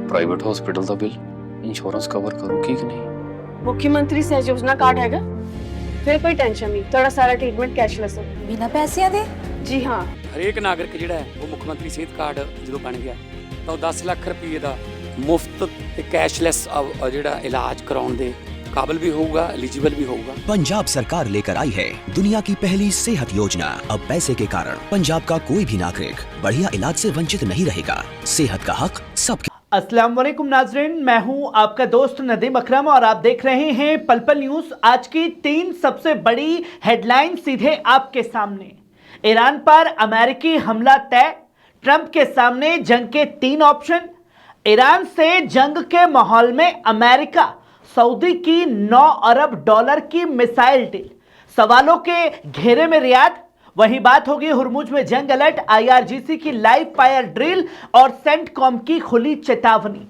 Private hospital ਦਾ bill insurance cover ਕਰੂਗੀ ਕਿ ਨਹੀਂ? मुख्यमंत्री सहज योजना कार्ड हैगा, फिर कोई टेंशन नहीं, थोड़ा सारा ट्रीटमेंट कैशलेस है। बिना पैसिਆਂ ਦੇ? जी हाँ, ਹਰੇਕ ਨਾਗਰਿਕ ਜਿਹੜਾ ਹੈ ਉਹ ਮੁੱਖ ਮੰਤਰੀ ਸਿਹਤ ਕਾਰਡ ਜਦੋਂ ਬਣ ਗਿਆ ਤਾਂ ਉਹ 10 ਲੱਖ ਰੁਪਏ ਦਾ ਮੁਫਤ ਤੇ ਕੈਸ਼ਲੈਸ ਜਿਹੜਾ ਇਲਾਜ ਕਰਾਉਣ ਦੇ काबिल भी होगा, एलिजिबल भी होगा। पंजाब सरकार लेकर आई है दुनिया की पहली सेहत योजना। अब पैसे के कारण पंजाब का कोई भी नागरिक बढ़िया इलाज से वंचित नहीं रहेगा। सेहत का हक सबके। अस्सलाम वालेकुम नाजरीन, मैं हूं आपका दोस्त नदीम अकरम और आप देख रहे हैं पल पल न्यूज। आज की 3 सबसे बड़ी हेडलाइन सीधे आपके सामने। ईरान पर अमेरिकी हमला तय, ट्रंप के सामने जंग के 3 ऑप्शन। ईरान से जंग के माहौल में अमेरिका सऊदी की 9 अरब डॉलर की मिसाइल डील, सवालों के घेरे में रियाद। वही बात होगी हुर्मुज में जंग अलर्ट, IRGC की लाइव फायर ड्रिल और सेंटकॉम की खुली चेतावनी।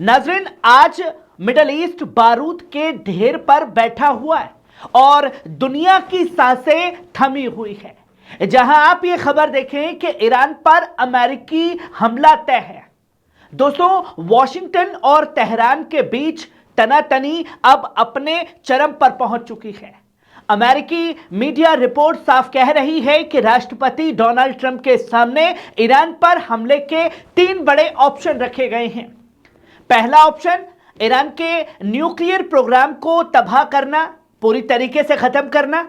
नाजरीन, आज मिडल ईस्ट बारूद के ढेर पर बैठा हुआ है और दुनिया की सांसें थमी हुई है। जहां आप ये खबर देखें कि ईरान पर अमेरिकी हमला तय है। दोस्तों, वॉशिंगटन और तेहरान के बीच तनातनी अब अपने चरम पर पहुंच चुकी है। अमेरिकी मीडिया रिपोर्ट साफ कह रही है कि राष्ट्रपति डोनाल्ड ट्रंप के सामने ईरान पर हमले के 3 बड़े ऑप्शन रखे गए हैं। पहला ऑप्शन, ईरान के न्यूक्लियर प्रोग्राम को तबाह करना, पूरी तरीके से खत्म करना।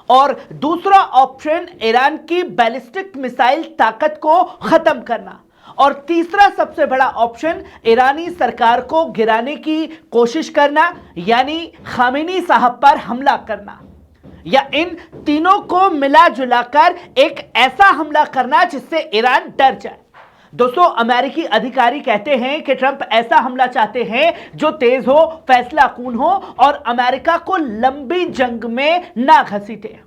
और दूसरा ऑप्शन, ईरान की बैलिस्टिक मिसाइल ताकत को खत्म करना। और तीसरा सबसे बड़ा ऑप्शन, ईरानी सरकार को गिराने की कोशिश करना, यानी खामेनी साहब पर हमला करना, या इन तीनों को मिला जुलाकर एक ऐसा हमला करना जिससे ईरान डर जाए। दोस्तों, अमेरिकी अधिकारी कहते हैं कि ट्रंप ऐसा हमला चाहते हैं जो तेज हो, फैसला कून हो और अमेरिका को लंबी जंग में ना घसीटे।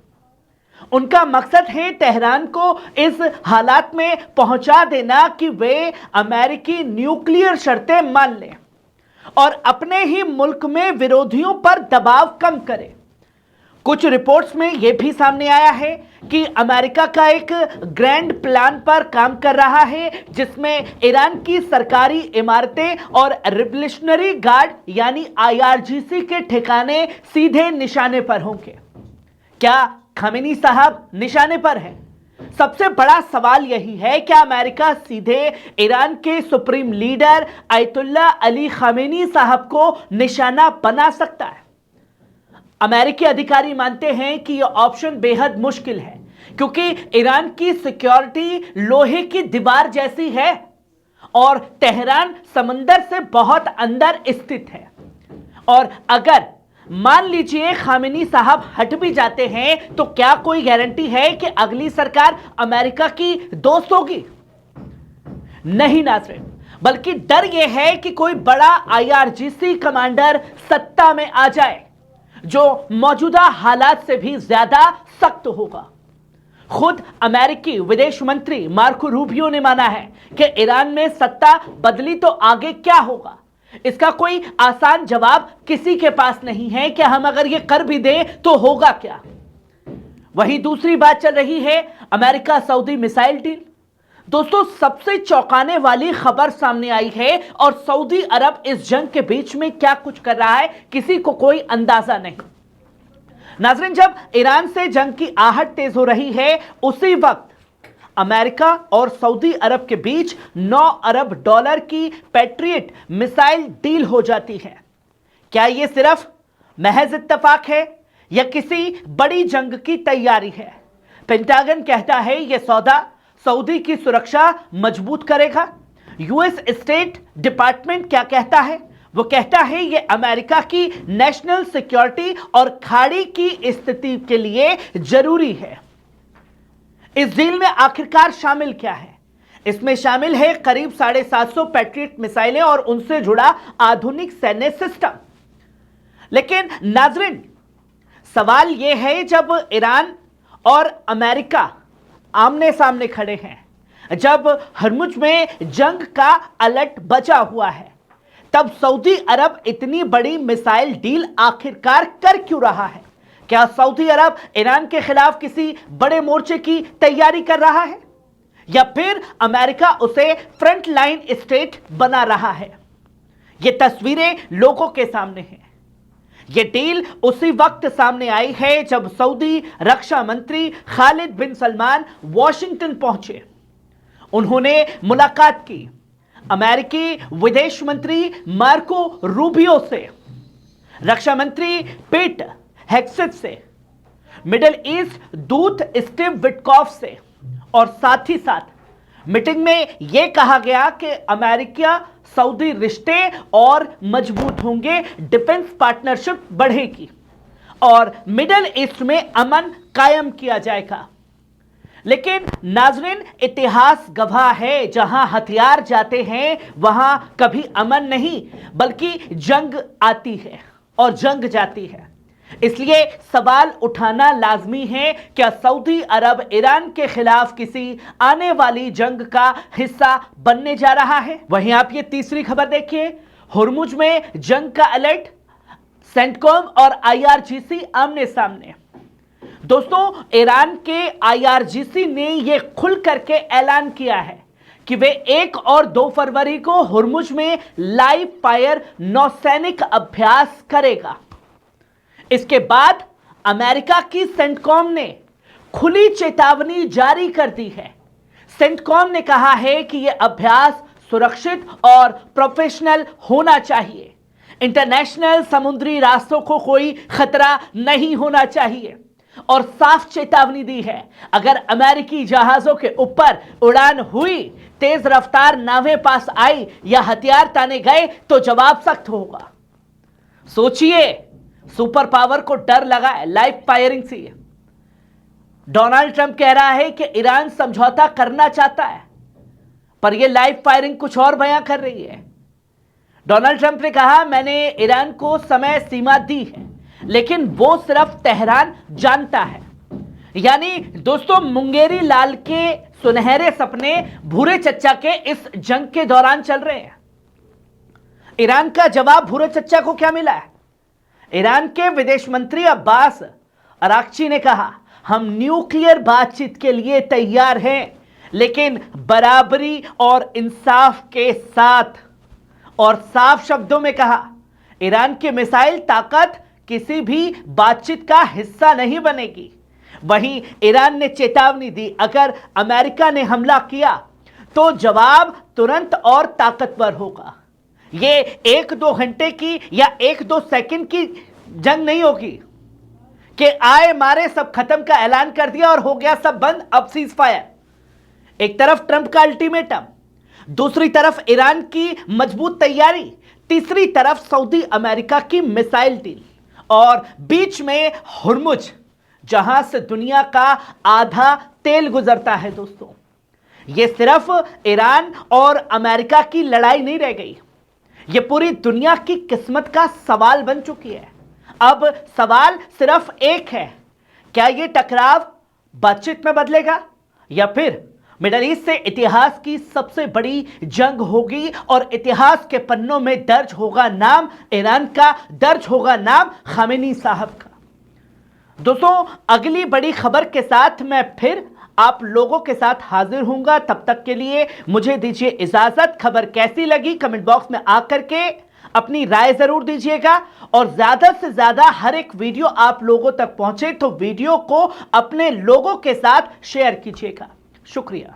उनका मकसद है तेहरान को इस हालात में पहुंचा देना कि वे अमेरिकी न्यूक्लियर शर्तें मान लें और अपने ही मुल्क में विरोधियों पर दबाव कम करें। कुछ रिपोर्ट्स में यह भी सामने आया है कि अमेरिका का एक ग्रैंड प्लान पर काम कर रहा है जिसमें ईरान की सरकारी इमारतें और रिवोल्यूशनरी गार्ड यानी IRGC के ठिकाने सीधे निशाने पर होंगे। क्या खामेनी साहब निशाने पर है? सबसे बड़ा सवाल यही है, क्या अमेरिका सीधे ईरान के सुप्रीम लीडर अयतुल्ला अली खामेनी साहब को निशाना बना सकता है? अमेरिकी अधिकारी मानते हैं कि यह ऑप्शन बेहद मुश्किल है क्योंकि ईरान की सिक्योरिटी लोहे की दीवार जैसी है और तेहरान समंदर से बहुत अंदर स्थित है। और अगर मान लीजिए खामेनी साहब हट भी जाते हैं तो क्या कोई गारंटी है कि अगली सरकार अमेरिका की दोस्त होगी? नहीं नाज़रीन, बल्कि डर यह है कि कोई बड़ा IRGC कमांडर सत्ता में आ जाए जो मौजूदा हालात से भी ज्यादा सख्त होगा। खुद अमेरिकी विदेश मंत्री मार्को रूबियो ने माना है कि ईरान में सत्ता बदली तो आगे क्या होगा, इसका कोई आसान जवाब किसी के पास नहीं है कि हम अगर ये कर भी दें तो होगा क्या। वहीं दूसरी बात चल रही है अमेरिका सऊदी मिसाइल डील। दोस्तों, सबसे चौंकाने वाली खबर सामने आई है और सऊदी अरब इस जंग के बीच में क्या कुछ कर रहा है किसी को कोई अंदाजा नहीं। नाजरीन, जब ईरान से जंग की आहट तेज हो रही है उसी वक्त अमेरिका और सऊदी अरब के बीच 9 अरब डॉलर की पैट्रियट मिसाइल डील हो जाती है। क्या यह सिर्फ महज इत्तेफाक है या किसी बड़ी जंग की तैयारी है? पेंटागन कहता है यह सौदा सऊदी की सुरक्षा मजबूत करेगा। US स्टेट डिपार्टमेंट क्या कहता है? वो कहता है यह अमेरिका की नेशनल सिक्योरिटी और खाड़ी की स्थिति के लिए जरूरी है। इस डील में आखिरकार शामिल क्या है? इसमें शामिल है करीब 750 पैट्रियट मिसाइलें और उनसे जुड़ा आधुनिक सैन्य सिस्टम। लेकिन नाजरीन, सवाल यह है, जब ईरान और अमेरिका आमने सामने खड़े हैं, जब हरमुज में जंग का अलर्ट बचा हुआ है, तब सऊदी अरब इतनी बड़ी मिसाइल डील आखिरकार कर क्यों रहा है? क्या सऊदी अरब ईरान के खिलाफ किसी बड़े मोर्चे की तैयारी कर रहा है या फिर अमेरिका उसे फ्रंट लाइन स्टेट बना रहा है? ये तस्वीरें लोगों के सामने हैं। ये डील उसी वक्त सामने आई है जब सऊदी रक्षा मंत्री खालिद बिन सलमान वॉशिंगटन पहुंचे। उन्होंने मुलाकात की अमेरिकी विदेश मंत्री मार्को रूबियो से, रक्षा मंत्री पीट हेग्सेथ से, मिडिल ईस्ट दूत स्टीव विटकॉफ से, और साथ ही साथ मीटिंग में यह कहा गया कि अमेरिका सऊदी रिश्ते और मजबूत होंगे, डिफेंस पार्टनरशिप बढ़ेगी और मिडिल ईस्ट में अमन कायम किया जाएगा। लेकिन नाजरीन, इतिहास गवाह है, जहां हथियार जाते हैं वहां कभी अमन नहीं बल्कि जंग आती है और जंग जाती है। इसलिए सवाल उठाना लाजमी है, क्या सऊदी अरब ईरान के खिलाफ किसी आने वाली जंग का हिस्सा बनने जा रहा है? वहीं आप ये तीसरी खबर देखिए, हुर्मुज में जंग का अलर्ट, सेंटकॉम और आईआरजीसी आमने सामने। दोस्तों, ईरान के आईआरजीसी ने यह खुल करके ऐलान किया है कि वे 1 और 2 फरवरी को हुर्मुज में लाइव फायर नौसैनिक अभ्यास करेगा। इसके बाद अमेरिका की सेंटकॉम ने खुली चेतावनी जारी कर दी है। सेंटकॉम ने कहा है कि यह अभ्यास सुरक्षित और प्रोफेशनल होना चाहिए। इंटरनेशनल समुद्री रास्तों को कोई खतरा नहीं होना चाहिए और साफ चेतावनी दी है, अगर अमेरिकी जहाजों के ऊपर उड़ान हुई, तेज रफ्तार नावें पास आई या हथियार ताने गए तो जवाब सख्त होगा। सोचिए, सुपर पावर को डर लगा है लाइव फायरिंग से। डोनाल्ड ट्रंप कह रहा है कि ईरान समझौता करना चाहता है, पर यह लाइव फायरिंग कुछ और बयां कर रही है। डोनाल्ड ट्रंप ने कहा, मैंने ईरान को समय सीमा दी है, लेकिन वो सिर्फ तेहरान जानता है। यानी दोस्तों, मुंगेरी लाल के सुनहरे सपने भूरे चच्चा के इस जंग के दौरान चल रहे हैं। ईरान का जवाब भूरे चच्चा को क्या मिला है? ईरान के विदेश मंत्री अब्बास अराक्ची ने कहा, हम न्यूक्लियर बातचीत के लिए तैयार हैं, लेकिन बराबरी और इंसाफ के साथ। और साफ शब्दों में कहा, ईरान की मिसाइल ताकत किसी भी बातचीत का हिस्सा नहीं बनेगी। वहीं ईरान ने चेतावनी दी, अगर अमेरिका ने हमला किया तो जवाब तुरंत और ताकतवर होगा। ये 1-2 घंटे की या 1-2 सेकंड की जंग नहीं होगी कि आए मारे सब खत्म का ऐलान कर दिया और हो गया सब बंद, अब सीज फायर। एक तरफ ट्रंप का अल्टीमेटम, दूसरी तरफ ईरान की मजबूत तैयारी, तीसरी तरफ सऊदी अमेरिका की मिसाइल डील और बीच में हुर्मुज, जहां से दुनिया का आधा तेल गुजरता है। दोस्तों, यह सिर्फ ईरान और अमेरिका की लड़ाई नहीं रह गई, यह पूरी दुनिया की किस्मत का सवाल बन चुकी है। अब सवाल सिर्फ एक है, क्या यह टकराव बातचीत में बदलेगा या फिर मिडिल ईस्ट से इतिहास की सबसे बड़ी जंग होगी और इतिहास के पन्नों में दर्ज होगा नाम ईरान का, दर्ज होगा नाम खामेनी साहब का। दोस्तों, अगली बड़ी खबर के साथ मैं फिर आप लोगों के साथ हाजिर होऊंगा। तब तक के लिए मुझे दीजिए इजाजत। खबर कैसी लगी कमेंट बॉक्स में आकर के अपनी राय जरूर दीजिएगा और ज्यादा से ज्यादा हर एक वीडियो आप लोगों तक पहुंचे तो वीडियो को अपने लोगों के साथ शेयर कीजिएगा। शुक्रिया।